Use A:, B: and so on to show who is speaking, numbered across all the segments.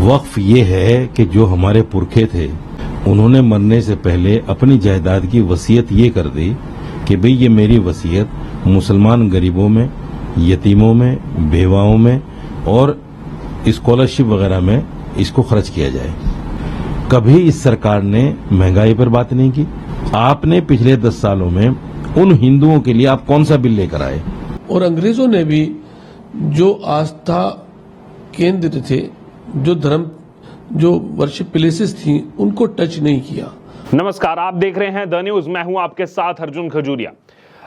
A: वक्फ ये है कि जो हमारे पुरखे थे उन्होंने मरने से पहले अपनी जायदाद की वसीयत ये कर दी कि भाई ये मेरी वसीयत मुसलमान गरीबों में, यतीमों में, बेवाओं में और स्कॉलरशिप वगैरह में इसको खर्च किया जाए। कभी इस सरकार ने महंगाई पर बात नहीं की। आपने पिछले 10 सालों में उन हिंदुओं के लिए आप कौन सा बिल लेकर आए?
B: और अंग्रेजों ने भी जो आस्था केंद्र थे, जो वर्शिप प्लेसेस थी, उनको टच नहीं किया।
C: नमस्कार, आप देख रहे हैं द न्यूज। मैं हूं आपके साथ अर्जुन खजूरिया।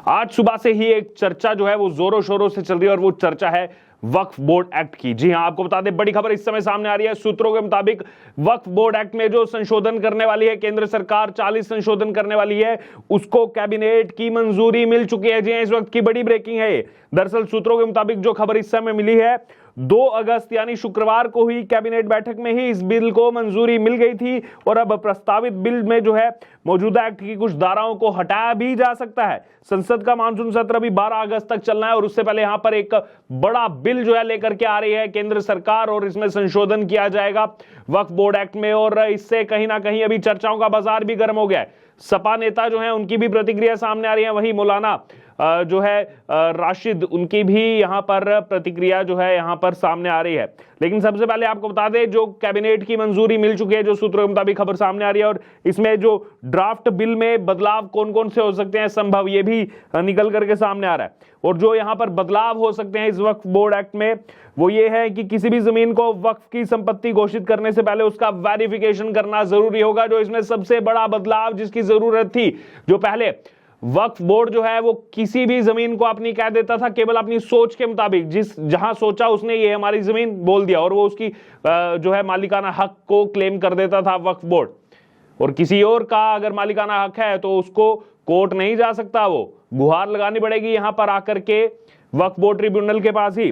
C: आज सुबह से ही एक चर्चा जो है वो जोरों शोरों से चल रही है और वो चर्चा है वक्फ बोर्ड एक्ट की। जी हां, आपको बता दें, बड़ी खबर इस समय सामने आ रही है। सूत्रों के मुताबिक वक्फ बोर्ड एक्ट में जो संशोधन करने वाली है केंद्र सरकार, 40 संशोधन करने वाली है, उसको कैबिनेट की मंजूरी मिल चुकी है। जी हां, इस वक्त की बड़ी ब्रेकिंग है। दरअसल सूत्रों के मुताबिक जो खबर इस समय मिली है, 2 अगस्त यानी शुक्रवार को हुई कैबिनेट बैठक में ही इस बिल को मंजूरी मिल गई थी और अब प्रस्तावित बिल में जो है मौजूदा एक्ट की कुछ धाराओं को हटाया भी जा सकता है। संसद का मानसून सत्र अभी 12 अगस्त तक चलना है और उससे पहले यहां पर एक बड़ा बिल जो है लेकर के आ रही है केंद्र सरकार और इसमें संशोधन किया जाएगा वक्फ बोर्ड एक्ट में। और इससे कहीं ना कहीं अभी चर्चाओं का बाजार भी गर्म हो गया है। सपा नेता जो है उनकी भी प्रतिक्रिया सामने आ रही है, वहीं मौलाना जो है राशिद, उनकी भी यहां पर प्रतिक्रिया जो है यहां पर सामने आ रही है। लेकिन सबसे पहले आपको बता दें, जो कैबिनेट की मंजूरी मिल चुकी है, जो सूत्रों के मुताबिक खबर सामने आ रही है, और इसमें जो ड्राफ्ट बिल में बदलाव कौन कौन से हो सकते हैं संभव, ये भी निकल करके सामने आ रहा है। और जो यहां पर बदलाव हो सकते हैं इस वक्फ बोर्ड एक्ट में, वो ये है कि किसी भी जमीन को वक्फ की संपत्ति घोषित करने से पहले उसका वेरिफिकेशन करना जरूरी होगा। जो इसमें सबसे बड़ा बदलाव जिसकी जरूरत थी, जो पहले वक्फ बोर्ड जो है वो किसी भी जमीन को अपनी कह देता था केवल अपनी सोच के मुताबिक, जहां सोचा उसने ये हमारी जमीन बोल दिया और वो उसकी जो है मालिकाना हक को क्लेम कर देता था वक्फ बोर्ड। और किसी और का अगर मालिकाना हक है तो उसको कोर्ट नहीं जा सकता, वो गुहार लगानी पड़ेगी यहां पर आकर के वक्फ बोर्ड ट्रिब्यूनल के पास ही।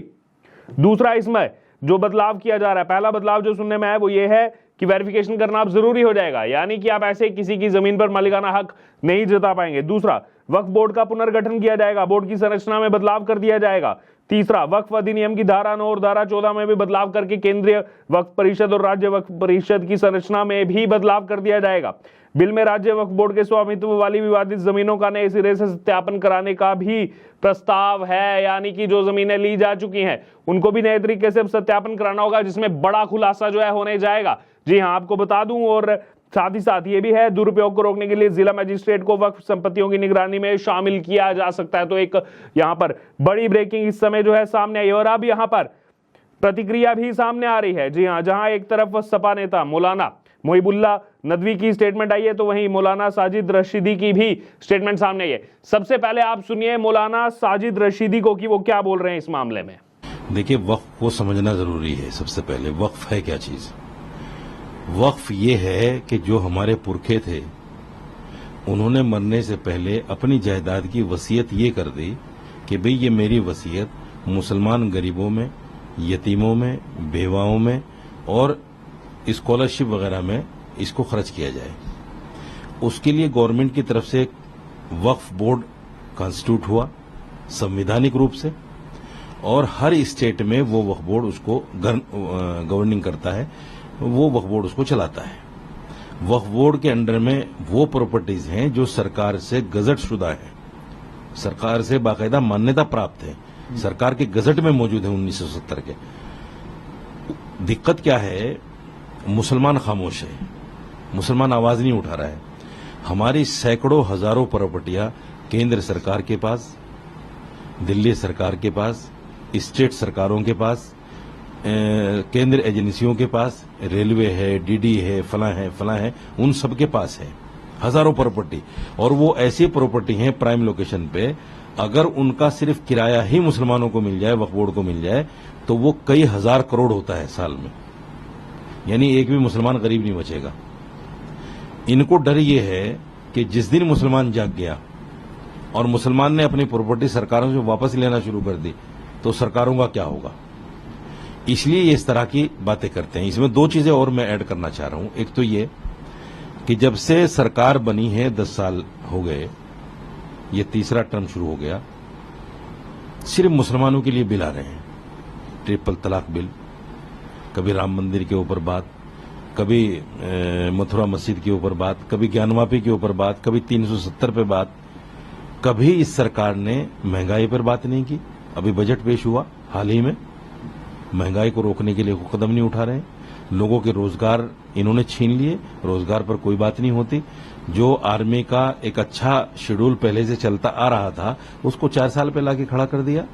C: दूसरा, इसमें जो बदलाव किया जा रहा है, पहला बदलाव जो सुनने में है वो ये है कि वेरिफिकेशन करना अब जरूरी हो जाएगा, यानी कि आप ऐसे किसी की जमीन पर मालिकाना हक नहीं जता पाएंगे। दूसरा, वक्फ बोर्ड का पुनर्गठन किया जाएगा, बोर्ड की संरचना में बदलाव कर दिया जाएगा। तीसरा, वक्फ अधिनियम की धारा 9 और धारा 14 में भी बदलाव करके केंद्रीय वक्फ परिषद और राज्य वक्फ परिषद की संरचना में भी बदलाव कर दिया जाएगा। बिल में राज्य वक्फ बोर्ड के स्वामित्व वाली विवादित जमीनों का नए सिरे से सत्यापन कराने का भी प्रस्ताव है, यानी कि जो जमीनें ली जा चुकी हैं उनको भी नए तरीके से सत्यापन कराना होगा, जिसमें बड़ा खुलासा जो है होने जाएगा। जी हां, आपको बता दूं, और साथ ही साथ ये भी है, दुरुपयोग को रोकने के लिए जिला मजिस्ट्रेट को वक्फ संपत्तियों की निगरानी में शामिल किया जा सकता है। तो एक यहां पर बड़ी ब्रेकिंग इस समय जो है सामने आई और अब यहां पर प्रतिक्रिया भी सामने आ रही है। जी हां, जहां एक तरफ सपा नेता मौलाना मोहिबुल्लाह नदवी की स्टेटमेंट आई है, तो वहीं मौलाना साजिद रशीदी की भी स्टेटमेंट सामने आई है। सबसे पहले आप सुनिए मौलाना साजिद रशीदी को कि वो क्या बोल रहे हैं इस मामले में।
A: देखिए, वक्फ को समझना जरूरी है। सबसे पहले वक्फ है क्या चीज? वक्फ ये है कि जो हमारे पुरखे थे उन्होंने मरने से पहले अपनी जायदाद की वसीयत ये कर दी कि भाई ये मेरी वसीयत मुसलमान गरीबों में, यतीमों में, बेवाओं में और स्कॉलरशिप वगैरह में इसको खर्च किया जाए। उसके लिए गवर्नमेंट की तरफ से वक्फ बोर्ड कॉन्स्टिट्यूट हुआ संवैधानिक रूप से और हर स्टेट में वो वक्फ बोर्ड उसको गवर्निंग करता है, वो वक्फ बोर्ड उसको चलाता है। वक्फ बोर्ड के अंडर में वो प्रॉपर्टीज हैं जो सरकार से गजट शुदा है, सरकार से बाकायदा मान्यता प्राप्त है, सरकार के गजट में मौजूद है 1970 के। दिक्कत क्या है? मुसलमान खामोश है, मुसलमान आवाज नहीं उठा रहा है। हमारी सैकड़ों हजारों प्रॉपर्टियां केंद्र सरकार के पास, दिल्ली सरकार के पास, स्टेट सरकारों के पास, केंद्र एजेंसियों के पास, रेलवे है, डीडी है, फला है, उन सब के पास है हजारों प्रॉपर्टी। और वो ऐसी प्रॉपर्टी हैं प्राइम लोकेशन पे, अगर उनका सिर्फ किराया ही मुसलमानों को मिल जाए, वक्फ बोर्ड को मिल जाए, तो वो कई हजार करोड़ होता है साल में, यानी एक भी मुसलमान गरीब नहीं बचेगा। इनको डर ये है कि जिस दिन मुसलमान जाग गया और मुसलमान ने अपनी प्रॉपर्टी सरकारों से वापस लेना शुरू कर दी तो सरकारों का क्या होगा, इसलिए ये इस तरह की बातें करते हैं। इसमें 2 चीजें और मैं ऐड करना चाह रहा हूं। एक तो ये कि जब से सरकार बनी है 10 साल हो गए, ये तीसरा टर्म शुरू हो गया, सिर्फ मुसलमानों के लिए बिल आ रहे हैं। ट्रिपल तलाक बिल, कभी राम मंदिर के ऊपर बात, कभी मथुरा मस्जिद के ऊपर बात, कभी ज्ञानवापी के ऊपर बात, कभी 370 पे बात। कभी इस सरकार ने महंगाई पर बात नहीं की। अभी बजट पेश हुआ हाल ही में, महंगाई को रोकने के लिए कोई कदम नहीं उठा रहे। लोगों के रोजगार इन्होंने छीन लिए, रोजगार पर कोई बात नहीं होती। जो आर्मी का एक अच्छा शेड्यूल पहले से चलता आ रहा था उसको 4 साल पे लाके खड़ा कर दिया।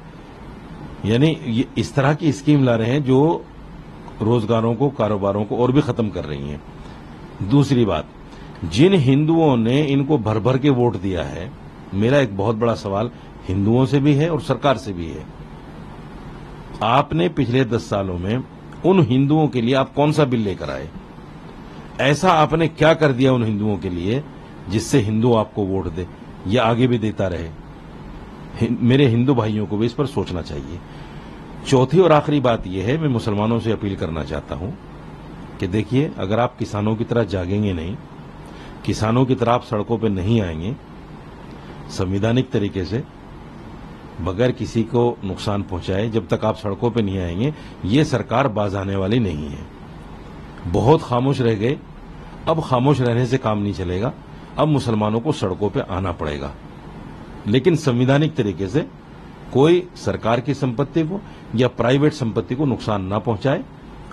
A: यानी ये इस तरह की स्कीम ला रहे हैं जो रोजगारों को, कारोबारों को और भी खत्म कर रही हैं। दूसरी बात, जिन हिंदुओं ने इनको भर भर के वोट दिया है, मेरा एक बहुत बड़ा सवाल हिंदुओं से भी है और सरकार से भी है। आपने पिछले 10 सालों में उन हिंदुओं के लिए आप कौन सा बिल लेकर आए? ऐसा आपने क्या कर दिया उन हिंदुओं के लिए जिससे हिंदू आपको वोट दे या आगे भी देता रहे? मेरे हिंदू भाइयों को भी इस पर सोचना चाहिए। चौथी और आखिरी बात यह है, मैं मुसलमानों से अपील करना चाहता हूं कि देखिए, अगर आप किसानों की तरह जागेंगे नहीं, किसानों की तरह आप सड़कों पर नहीं आएंगे, संवैधानिक तरीके से बगैर किसी को नुकसान पहुंचाए, जब तक आप सड़कों पर नहीं आएंगे, ये सरकार बाज आने वाली नहीं है। बहुत खामोश रह गए, अब खामोश रहने से काम नहीं चलेगा। अब मुसलमानों को सड़कों पर आना पड़ेगा, लेकिन संवैधानिक तरीके से कोई सरकार की संपत्ति को या प्राइवेट संपत्ति को नुकसान ना पहुंचाए।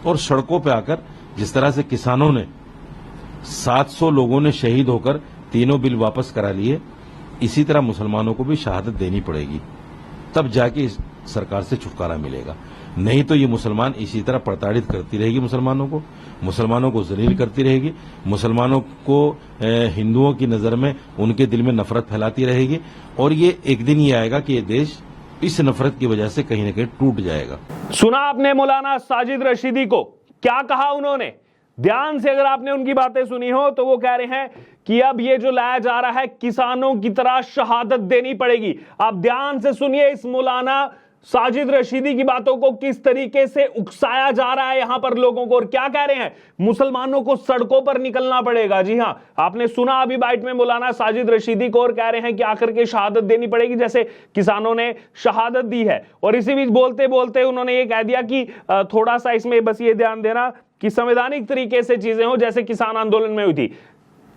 A: और सड़कों पर आकर जिस तरह से किसानों ने 700 लोगों ने शहीद होकर 3 बिल वापस करा लिए, इसी तरह मुसलमानों को भी शहादत देनी पड़ेगी, तब जाके इस सरकार से छुटकारा मिलेगा। नहीं तो ये मुसलमान इसी तरह प्रताड़ित करती रहेगी, मुसलमानों को जलील करती रहेगी, मुसलमानों को हिंदुओं की नजर में उनके दिल में नफरत फैलाती रहेगी। और ये एक दिन ये आएगा कि ये देश इस नफरत की वजह से कहीं न कहीं टूट जाएगा।
C: सुना आपने मौलाना साजिद रशीदी को, क्या कहा उन्होंने? ध्यान से अगर आपने उनकी बातें सुनी हो तो वो कह रहे हैं कि अब ये जो लाया जा रहा है, किसानों की तरह शहादत देनी पड़ेगी। आप ध्यान से सुनिए इस मौलाना साजिद रशीदी की बातों को, किस तरीके से उकसाया जा रहा है यहां पर लोगों को। और क्या कह रहे हैं? मुसलमानों को सड़कों पर निकलना पड़ेगा। जी हां, आपने सुना अभी बाइट में मौलाना साजिद रशीदी को, और कह रहे हैं कि आखिर के शहादत देनी पड़ेगी जैसे किसानों ने शहादत दी है। और इसी बीच बोलते बोलते उन्होंने ये कह दिया कि थोड़ा सा इसमें बस ये ध्यान देना कि संवैधानिक तरीके से चीजें हो जैसे किसान आंदोलन में हुई थी।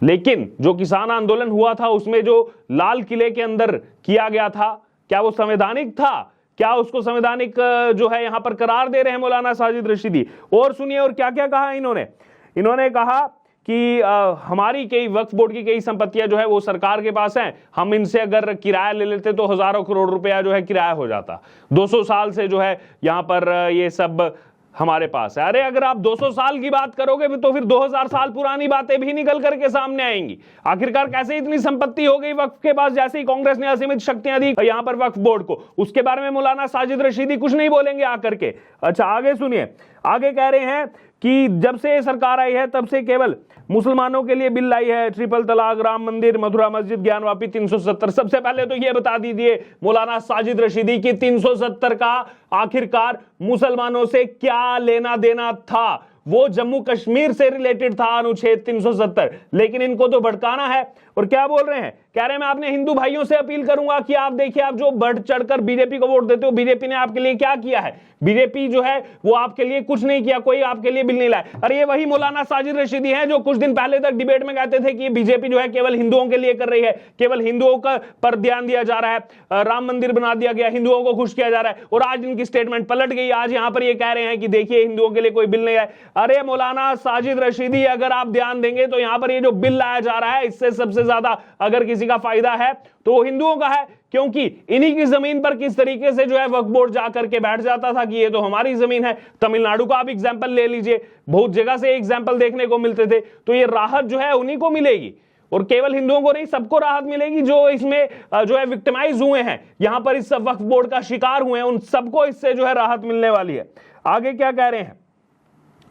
C: लेकिन जो किसान आंदोलन हुआ था उसमें जो लाल किले के अंदर किया गया था, क्या वो संवैधानिक था? क्या उसको संवैधानिक जो है यहां पर करार दे रहे हैं मौलाना साजिद रशीदी? और सुनिए और क्या क्या कहा इन्होंने कहा कि हमारी कई वक्फ बोर्ड की कई संपत्तियां जो है वो सरकार के पास हैं, हम इनसे अगर किराया ले लेते तो हजारों करोड़ रुपया जो है किराया हो जाता। 200 साल से जो है यहां पर ये सब हमारे पास है। अरे अगर आप 200 साल की बात करोगे तो फिर 2000 साल पुरानी बातें भी निकल करके सामने आएंगी। आखिरकार कैसे इतनी संपत्ति हो गई वक्फ के पास, जैसे ही कांग्रेस ने असीमित शक्तियां दी यहां पर वक्फ बोर्ड को? उसके बारे में मौलाना साजिद रशीदी कुछ नहीं बोलेंगे आकर के। अच्छा, आगे सुनिए, आगे कह रहे हैं कि जब से सरकार आई है तब से केवल मुसलमानों के लिए बिल लाई है, ट्रिपल तलाक, राम मंदिर, मथुरा मस्जिद, ज्ञानवापी, 370। सबसे पहले तो ये बता दीजिए मौलाना साजिद रशीदी की 370 का आखिरकार मुसलमानों से क्या लेना देना था? वो जम्मू कश्मीर से रिलेटेड था अनुच्छेद 370, लेकिन इनको तो भड़काना है। और क्या बोल रहे हैं? कह रहे हैं मैं अपने हिंदू भाइयों से अपील करूंगा कि आप देखिए, आप जो बढ़ चढ़कर बीजेपी को वोट देते हो, बीजेपी ने आपके लिए क्या किया है? बीजेपी जो है वो आपके लिए कुछ नहीं किया, कोई आपके लिए बिल नहीं लाया। अरे ये वही मौलाना साजिद रशीदी हैं जो कुछ दिन पहले तक डिबेट में कहते थे कि बीजेपी जो है केवल हिंदुओं के लिए कर रही है, केवल हिंदुओं का पर ध्यान दिया जा रहा है, राम मंदिर बना दिया गया, हिंदुओं को खुश किया जा रहा है। और आज इनकी स्टेटमेंट पलट गई, आज यहां पर ये कह रहे हैं कि देखिए हिंदुओं के लिए कोई बिल नहीं आया। अरे मौलाना साजिद रशीदी, अगर आप ध्यान देंगे तो यहां पर ये जो बिल लाया जा रहा है, इससे सबसे ज्यादा अगर किसी का फायदा है तो वो हिंदुओं का है, क्योंकि इन्हीं की जमीन पर किस तरीके से जो है वक्फ बोर्ड जाकर के बैठ जाता था कि ये तो हमारी जमीन है। तमिलनाडु का आप एग्जांपल ले लीजिए, बहुत जगह से एग्जांपल देखने को मिलते थे। तो ये राहत जो है उन्हीं को मिलेगी, और केवल हिंदुओं को नहीं, सबको राहत मिलेगी जो इसमें जो है विक्टिमाइज हुए हैं, यहां पर इस वक्फ बोर्ड का शिकार हुए हैं, उन सबको इससे जो है राहत मिलने वाली है। आगे क्या कह रहे हैं?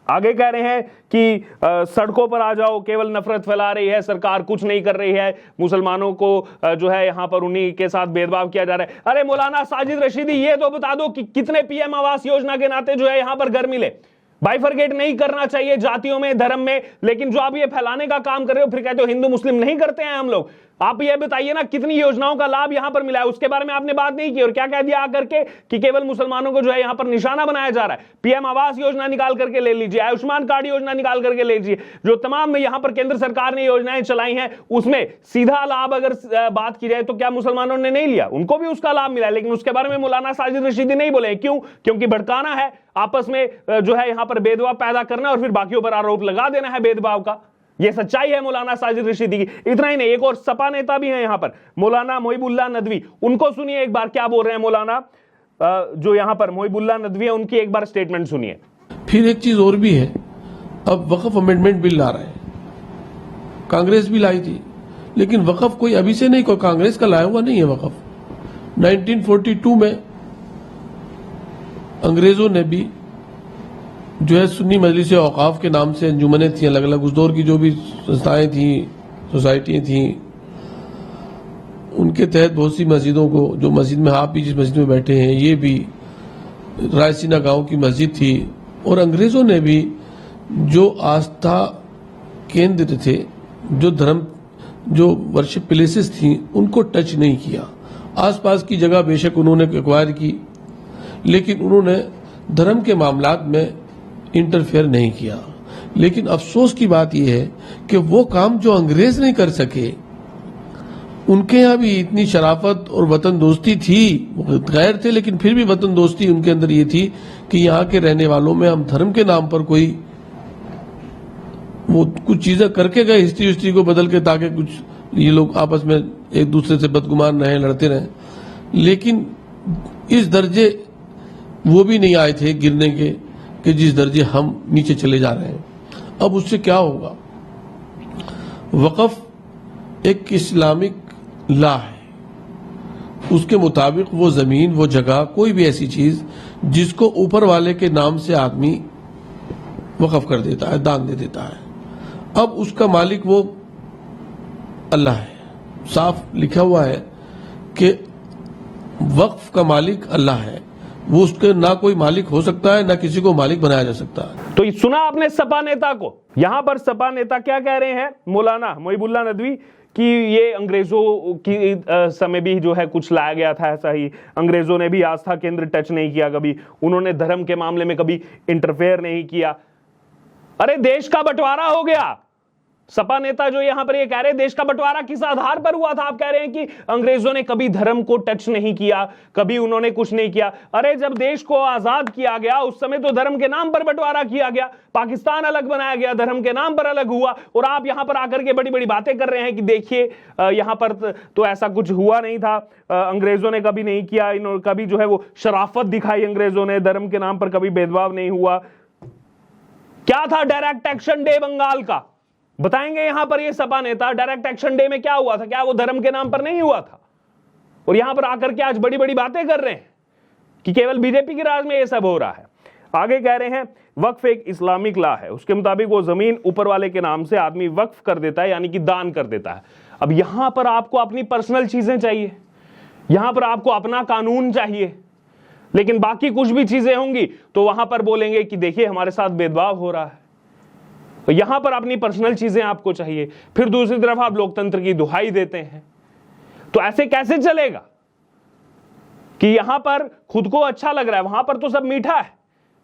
C: आगे कह रहे हैं कि सड़कों पर आ जाओ, केवल नफरत फैला रही है सरकार, कुछ नहीं कर रही है, मुसलमानों को जो है यहां पर उन्हीं के साथ भेदभाव किया जा रहा है। अरे मौलाना साजिद रशीदी, ये तो बता दो कि कितने पीएम आवास योजना के नाते जो है यहां पर घर मिले? बाइफरकेट नहीं करना चाहिए जातियों में, धर्म में, लेकिन जो आप ये फैलाने का काम कर रहे हो, फिर कहते हो हिंदू मुस्लिम नहीं करते हैं हम लोग। आप ये बताइए ना कितनी योजनाओं का लाभ यहां पर मिला है, उसके बारे में आपने बात नहीं की। और क्या कह दिया आकर के कि केवल मुसलमानों को जो है यहां पर निशाना बनाया जा रहा है। पीएम आवास योजना निकाल करके ले लीजिए, आयुष्मान कार्ड योजना निकाल करके ले लीजिए, जो तमाम यहां पर केंद्र सरकार ने योजनाएं चलाई हैं उसमें सीधा लाभ अगर बात की जाए तो क्या मुसलमानों ने नहीं लिया? उनको भी उसका लाभ मिला, लेकिन उसके बारे में मौलाना साजिद रशीदी नहीं बोले। क्यों? क्योंकि भड़काना है, आपस में जो है यहां पर भेदभाव पैदा करना और फिर बाकियों पर आरोप लगा देना है भेदभाव का। यह सच्चाई है मौलाना साजिद रशीदी की। इतना ही नहीं, एक और सपा नेता भी हैं यहां पर, मौलाना मोहिबुल्लाह नदवी। उनको सुनिए एक बार क्या बोल रहे हैं मौलाना, जो यहां पर मोहिबुल्लाह नदवी है, उनकी एक बार स्टेटमेंट सुनिए।
B: फिर एक चीज और भी है, अब वक्फ अमेंडमेंट बिल ला रहे हैं, कांग्रेस भी लाई थी, लेकिन वक्फ कोई अभी से नहीं, कोई कांग्रेस का लाया हुआ नहीं है वक्फ। 1942 में अंग्रेजों ने भी जो है सुन्नी मजलिस औकाफ के नाम से अंजुमनें थी, अलग अलग उस दौर की जो भी संस्थाएं थी, सोसाइटियां थी, उनके तहत बहुत सी मस्जिदों को, जो मस्जिद में आप भी जिस मस्जिद में बैठे हैं ये भी रायसीना गांव की मस्जिद थी, और अंग्रेजों ने भी जो आस्था केंद्र थे, जो धर्म, जो वर्शिप प्लेसेस थी, उनको टच नहीं किया। आसपास की जगह बेशक उन्होंने एक्वायर की, लेकिन उन्होंने धर्म के मामलात में इंटरफेयर नहीं किया। लेकिन अफसोस की बात यह है कि वो काम जो अंग्रेज नहीं कर सके, उनके यहाँ भी इतनी शराफत और वतन दोस्ती थी, वो गैर थे लेकिन फिर भी वतन दोस्ती उनके अंदर ये थी कि यहाँ के रहने वालों में हम धर्म के नाम पर कोई वो कुछ चीजें करके गए, हिस्ट्री को बदल के, ताकि कुछ ये लोग आपस में एक दूसरे से बदगुमान रहे, लड़ते रहे। लेकिन इस दर्जे वो भी नहीं आए थे गिरने के कि जिस दर्जे हम नीचे चले जा रहे हैं। अब उससे क्या होगा? वक़्फ़ एक इस्लामिक ला है, उसके मुताबिक वो जमीन, वो जगह, कोई भी ऐसी चीज जिसको ऊपर वाले के नाम से आदमी वक़्फ़ कर देता है, दान दे देता है, अब उसका मालिक वो अल्लाह है। साफ लिखा हुआ है कि वक्फ का मालिक अल्लाह है, वो उसके ना कोई मालिक हो सकता है, ना किसी को मालिक बनाया जा सकता है।
C: तो सुना आपने सपा नेता को, यहां पर सपा नेता क्या कह रहे हैं मौलाना मोहिबुल्लाह नदवी कि ये अंग्रेजों की समय भी जो है कुछ लाया गया था, ऐसा ही अंग्रेजों ने भी आस्था केंद्र टच नहीं किया कभी, उन्होंने धर्म के मामले में कभी इंटरफेयर नहीं किया। अरे देश का बंटवारा हो गया। सपा नेता जो यहां पर ये कह रहे हैं देश का बंटवारा किस आधार पर हुआ था? आप कह रहे हैं कि अंग्रेजों ने कभी धर्म को टच नहीं किया, कभी उन्होंने कुछ नहीं किया। अरे जब देश को आजाद किया गया उस समय तो धर्म के नाम पर बंटवारा किया गया, पाकिस्तान अलग बनाया गया, धर्म के नाम पर अलग हुआ, और आप यहां पर आकर के बड़ी बड़ी बातें कर रहे हैं कि देखिए यहां पर तो ऐसा कुछ हुआ नहीं था, अंग्रेजों ने कभी नहीं किया, कभी जो है वो शराफत दिखाई अंग्रेजों ने, धर्म के नाम पर कभी भेदभाव नहीं हुआ। क्या था डायरेक्ट एक्शन डे बंगाल का? बताएंगे यहां पर ये सपा नेता, डायरेक्ट एक्शन डे में क्या हुआ था? क्या वो धर्म के नाम पर नहीं हुआ था? और यहां पर आकर के आज बड़ी बड़ी बातें कर रहे हैं कि केवल बीजेपी के राज में ये सब हो रहा है। आगे कह रहे हैं वक्फ एक इस्लामिक ला है, उसके मुताबिक वो जमीन ऊपर वाले के नाम से आदमी वक्फ कर देता है, यानी कि दान कर देता है। अब यहां पर आपको अपनी पर्सनल चीजें चाहिए, यहां पर आपको अपना कानून चाहिए, लेकिन बाकी कुछ भी चीजें होंगी तो वहां पर बोलेंगे कि देखिए हमारे साथ भेदभाव हो रहा है। तो यहां पर अपनी पर्सनल चीजें आपको चाहिए, फिर दूसरी तरफ आप लोकतंत्र की दुहाई देते हैं। तो ऐसे कैसे चलेगा कि यहां पर खुद को अच्छा लग रहा है, वहां पर तो सब मीठा है,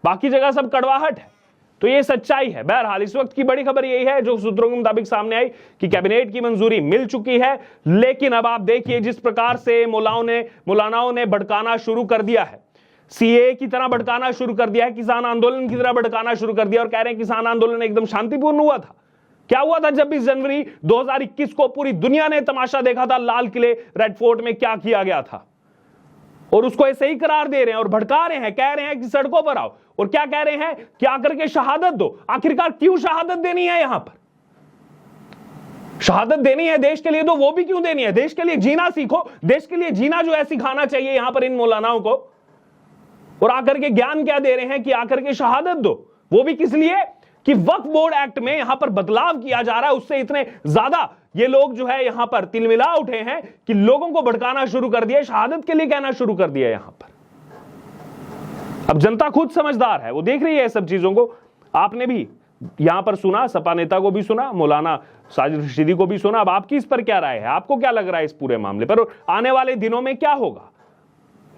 C: बाकी जगह सब कड़वाहट है। तो ये सच्चाई है। बहरहाल इस वक्त की बड़ी खबर यही है जो सूत्रों के मुताबिक सामने आई कि कैबिनेट की मंजूरी मिल चुकी है, लेकिन अब आप देखिए जिस प्रकार से मौलानाओं ने भड़काना शुरू कर दिया है, सीए की तरह भड़काना शुरू कर दिया है, किसान आंदोलन की तरह भड़काना शुरू कर दिया, और कह रहे हैं किसान आंदोलन एकदम शांतिपूर्ण हुआ था। क्या हुआ था 26 जनवरी 2021 को? पूरी दुनिया ने तमाशा देखा था, लाल किले रेड फोर्ट में क्या किया गया था, और उसको ऐसे ही करार दे रहे हैं और भड़का रहे हैं, कह रहे हैं कि सड़कों पर आओ, और क्या कह रहे हैं कि आकर के शहादत दो। आखिरकार क्यों शहादत देनी है? यहां पर शहादत देनी है देश के लिए, तो वो भी क्यों देनी है? देश के लिए जीना सीखो, देश के लिए जीना जो है सिखाना चाहिए यहां पर इन मौलानाओं को। और आकर के ज्ञान क्या दे रहे हैं कि आकर के शहादत दो, वो भी किस लिए? कि वक्फ बोर्ड एक्ट में यहां पर बदलाव किया जा रहा है, उससे इतने ज्यादा ये लोग जो है यहां पर तिलमिला उठे हैं कि लोगों को भड़काना शुरू कर दिया, शहादत के लिए कहना शुरू कर दिया यहां पर। अब जनता खुद समझदार है, वो देख रही है सब चीजों को। आपने भी यहां पर सुना, सपा नेता को भी सुना, मौलाना साजिद रशीदी को भी सुना। अब आपकी इस पर क्या राय है? आपको क्या लग रहा है इस पूरे मामले पर? आने वाले दिनों में क्या होगा?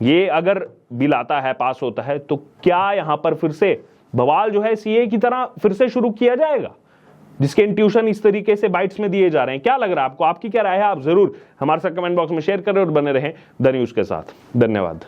C: ये अगर बिल आता है, पास होता है, तो क्या यहां पर फिर से बवाल जो है सीए की तरह फिर से शुरू किया जाएगा, जिसके इंट्यूशन इस तरीके से बाइट्स में दिए जा रहे हैं? क्या लग रहा है आपको? आपकी क्या राय है? आप जरूर हमारे साथ कमेंट बॉक्स में शेयर करें और बने रहें द न्यूज के साथ। धन्यवाद।